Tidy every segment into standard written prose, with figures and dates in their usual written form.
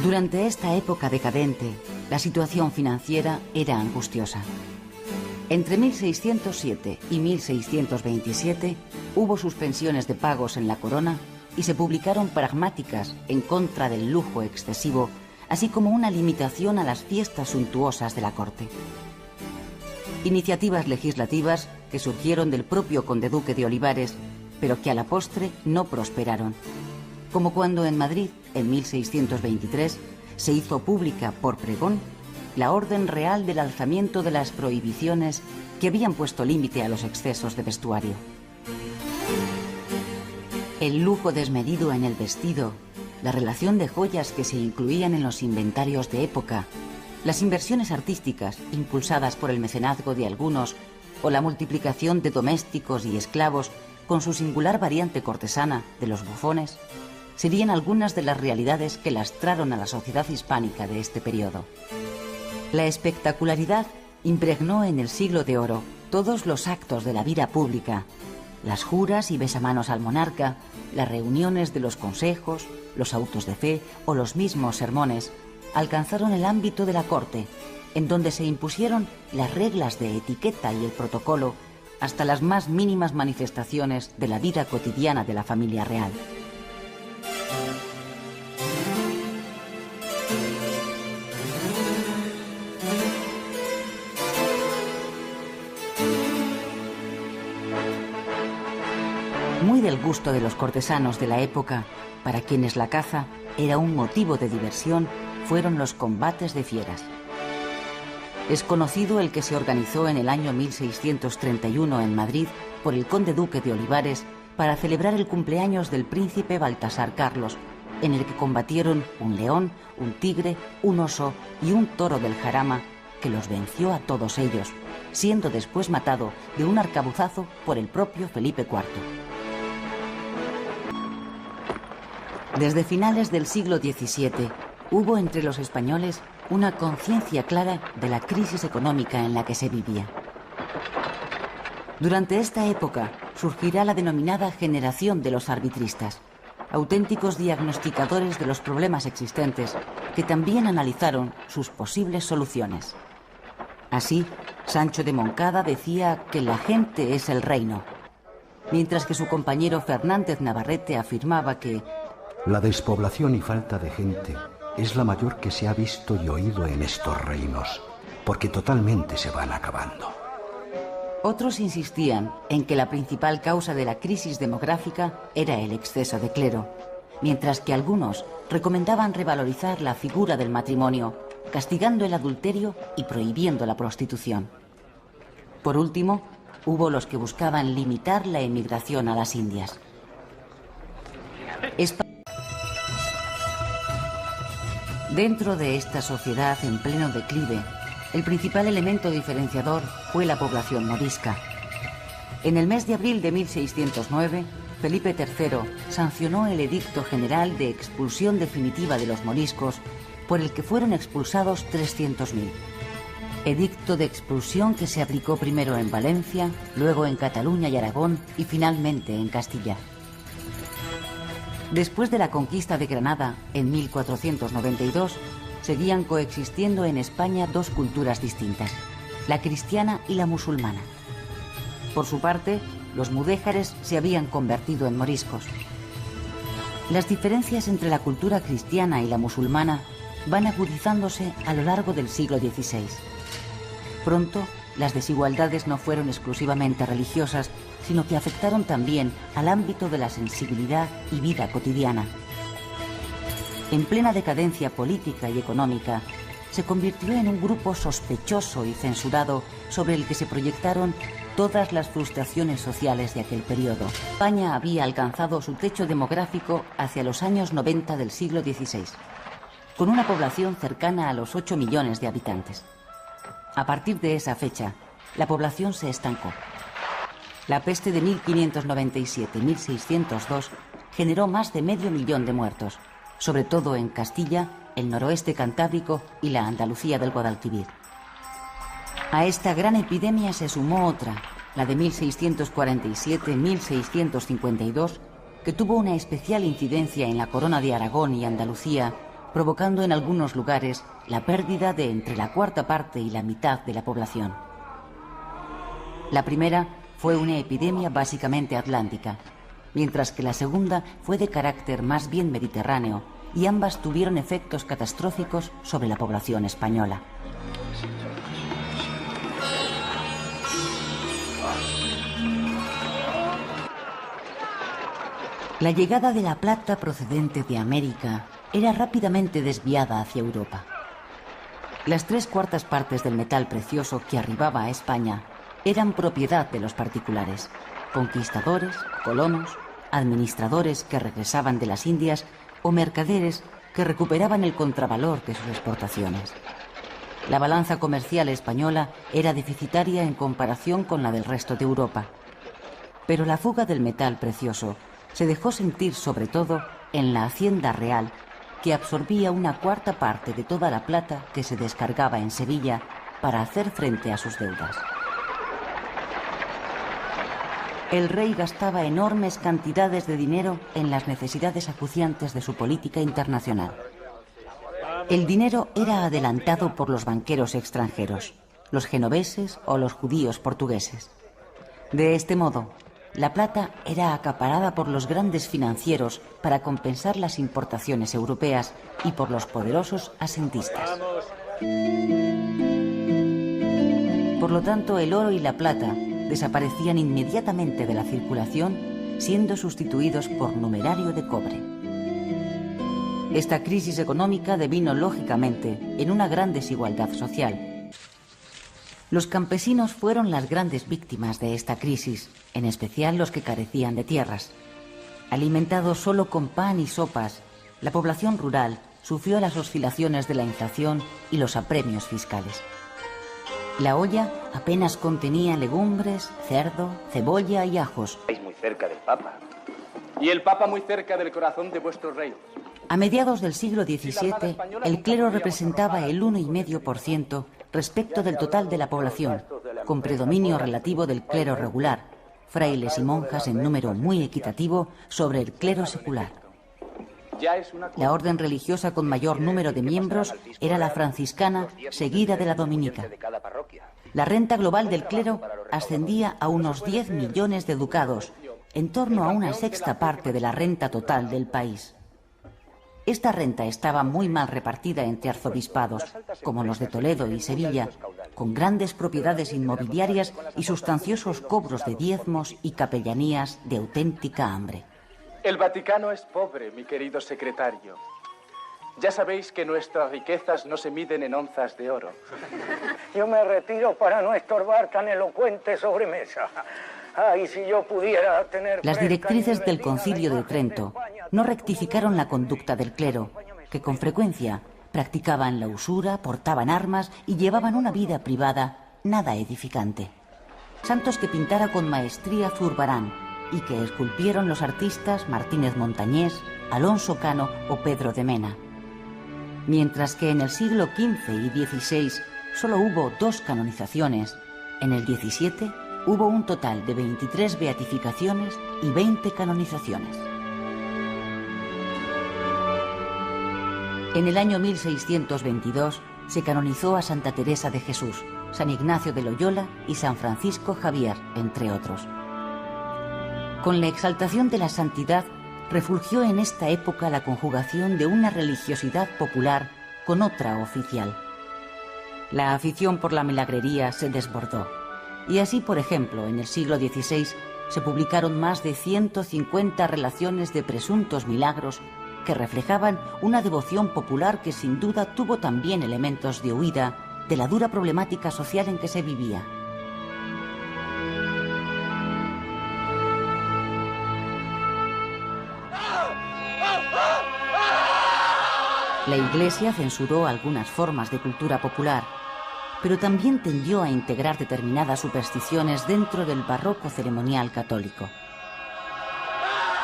Durante esta época decadente, la situación financiera era angustiosa. Entre 1607 y 1627 hubo suspensiones de pagos en la corona y se publicaron pragmáticas en contra del lujo excesivo, así como una limitación a las fiestas suntuosas de la corte. Iniciativas legislativas que surgieron del propio conde-duque de Olivares, pero que a la postre no prosperaron, como cuando en Madrid, en 1623, se hizo pública por pregón la orden real del alzamiento de las prohibiciones que habían puesto límite a los excesos de vestuario. El lujo desmedido en el vestido, la relación de joyas que se incluían en los inventarios de época, las inversiones artísticas impulsadas por el mecenazgo de algunos o la multiplicación de domésticos y esclavos con su singular variante cortesana de los bufones, serían algunas de las realidades que lastraron a la sociedad hispánica de este periodo. La espectacularidad impregnó en el Siglo de Oro todos los actos de la vida pública, las juras y besamanos al monarca, las reuniones de los consejos, los autos de fe o los mismos sermones alcanzaron el ámbito de la corte, en donde se impusieron las reglas de etiqueta y el protocolo hasta las más mínimas manifestaciones de la vida cotidiana de la familia real. Muy del gusto de los cortesanos de la época, para quienes la caza era un motivo de diversión, fueron los combates de fieras. Es conocido el que se organizó en el año 1631 en Madrid por el conde-duque de Olivares para celebrar el cumpleaños del príncipe Baltasar Carlos, en el que combatieron un león, un tigre, un oso y un toro del jarama, que los venció a todos ellos, siendo después matado de un arcabuzazo por el propio Felipe IV. Desde finales del siglo XVII hubo entre los españoles una conciencia clara de la crisis económica en la que se vivía. Durante esta época surgirá la denominada generación de los arbitristas, auténticos diagnosticadores de los problemas existentes que también analizaron sus posibles soluciones. Así, Sancho de Moncada decía que la gente es el reino, mientras que su compañero Fernández Navarrete afirmaba que la despoblación y falta de gente es la mayor que se ha visto y oído en estos reinos, porque totalmente se van acabando. Otros insistían en que la principal causa de la crisis demográfica era el exceso de clero, mientras que algunos recomendaban revalorizar la figura del matrimonio, castigando el adulterio y prohibiendo la prostitución. Por último, hubo los que buscaban limitar la emigración a las Indias. Dentro de esta sociedad en pleno declive, el principal elemento diferenciador fue la población morisca. En el mes de abril de 1609, Felipe III sancionó el Edicto General de expulsión definitiva de los moriscos, por el que fueron expulsados 300.000. Edicto de expulsión que se aplicó primero en Valencia, luego en Cataluña y Aragón y finalmente en Castilla. Después de la conquista de Granada en 1492, seguían coexistiendo en España dos culturas distintas, la cristiana y la musulmana. Por su parte, los mudéjares se habían convertido en moriscos. Las diferencias entre la cultura cristiana y la musulmana van agudizándose a lo largo del siglo XVI. Pronto, las desigualdades no fueron exclusivamente religiosas, sino que afectaron también al ámbito de la sensibilidad y vida cotidiana. En plena decadencia política y económica, se convirtió en un grupo sospechoso y censurado sobre el que se proyectaron todas las frustraciones sociales de aquel periodo. España había alcanzado su techo demográfico hacia los años 90 del siglo XVI, con una población cercana a los 8 millones de habitantes. A partir de esa fecha, la población se estancó. La peste de 1597-1602 generó más de 500.000 de muertos, sobre todo en Castilla, el noroeste cantábrico y la Andalucía del Guadalquivir. A esta gran epidemia se sumó otra, la de 1647-1652, que tuvo una especial incidencia en la corona de Aragón y Andalucía, provocando en algunos lugares la pérdida de entre la cuarta parte y la mitad de la población. La primera fue una epidemia básicamente atlántica, mientras que la segunda fue de carácter más bien mediterráneo, y ambas tuvieron efectos catastróficos sobre la población española. La llegada de la plata procedente de América era rápidamente desviada hacia Europa. Las 3/4 partes del metal precioso que arribaba a España eran propiedad de los particulares, conquistadores, colonos, administradores que regresaban de las Indias o mercaderes que recuperaban el contravalor de sus exportaciones. La balanza comercial española era deficitaria en comparación con la del resto de Europa. Pero la fuga del metal precioso se dejó sentir sobre todo en la Hacienda Real, que absorbía 1/4 parte de toda la plata que se descargaba en Sevilla para hacer frente a sus deudas. El rey gastaba enormes cantidades de dinero en las necesidades acuciantes de su política internacional. El dinero era adelantado por los banqueros extranjeros, los genoveses o los judíos portugueses. De este modo, la plata era acaparada por los grandes financieros para compensar las importaciones europeas y por los poderosos asentistas. Por lo tanto, el oro y la plata desaparecían inmediatamente de la circulación, siendo sustituidos por numerario de cobre. Esta crisis económica devino lógicamente en una gran desigualdad social. Los campesinos fueron las grandes víctimas de esta crisis, en especial los que carecían de tierras. Alimentados solo con pan y sopas, la población rural sufrió las oscilaciones de la inflación y los apremios fiscales. La olla apenas contenía legumbres, cerdo, cebolla y ajos. Estáis muy cerca del Papa. Y el Papa muy cerca del corazón de vuestro rey. A mediados del siglo XVII, el clero representaba el 1,5% respecto del total de la población, con predominio relativo del clero regular, frailes y monjas en número muy equitativo sobre el clero secular. La orden religiosa con mayor número de miembros era la franciscana, seguida de la dominica. La renta global del clero ascendía a unos 10 millones de ducados, en torno a 1/6 parte de la renta total del país. Esta renta estaba muy mal repartida entre arzobispados, como los de Toledo y Sevilla, con grandes propiedades inmobiliarias y sustanciosos cobros de diezmos y capellanías de auténtica hambre. El Vaticano es pobre, mi querido secretario. Ya sabéis que nuestras riquezas no se miden en onzas de oro. Yo me retiro para no estorbar tan elocuente sobremesa. Ay, si yo pudiera tener... Las directrices del Concilio de Trento no rectificaron la conducta del clero, que con frecuencia practicaban la usura, portaban armas y llevaban una vida privada nada edificante. Santos que pintara con maestría Zurbarán y que esculpieron los artistas Martínez Montañés, Alonso Cano o Pedro de Mena. Mientras que en el siglo XV y XVI solo hubo 2 canonizaciones, en el XVII hubo un total de 23 beatificaciones y 20 canonizaciones. En el año 1622 se canonizó a Santa Teresa de Jesús, San Ignacio de Loyola y San Francisco Javier, entre otros. Con la exaltación de la santidad, refulgió en esta época la conjugación de una religiosidad popular con otra oficial. La afición por la milagrería se desbordó, y así, por ejemplo, en el siglo XVI se publicaron más de 150 relaciones de presuntos milagros que reflejaban una devoción popular que sin duda tuvo también elementos de huida de la dura problemática social en que se vivía. La Iglesia censuró algunas formas de cultura popular, pero también tendió a integrar determinadas supersticiones dentro del barroco ceremonial católico.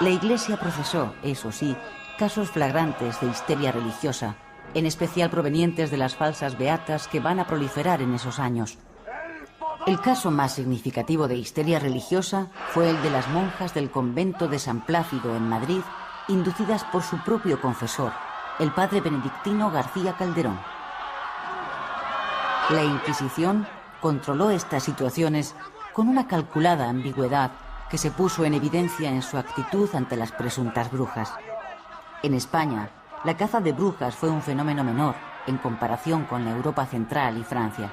La Iglesia procesó, eso sí, casos flagrantes de histeria religiosa, en especial provenientes de las falsas beatas que van a proliferar en esos años. El caso más significativo de histeria religiosa fue el de las monjas del convento de San Plácido en Madrid, inducidas por su propio confesor, el padre benedictino García Calderón. La Inquisición controló estas situaciones con una calculada ambigüedad que se puso en evidencia en su actitud ante las presuntas brujas. En España, la caza de brujas fue un fenómeno menor en comparación con la Europa central y Francia.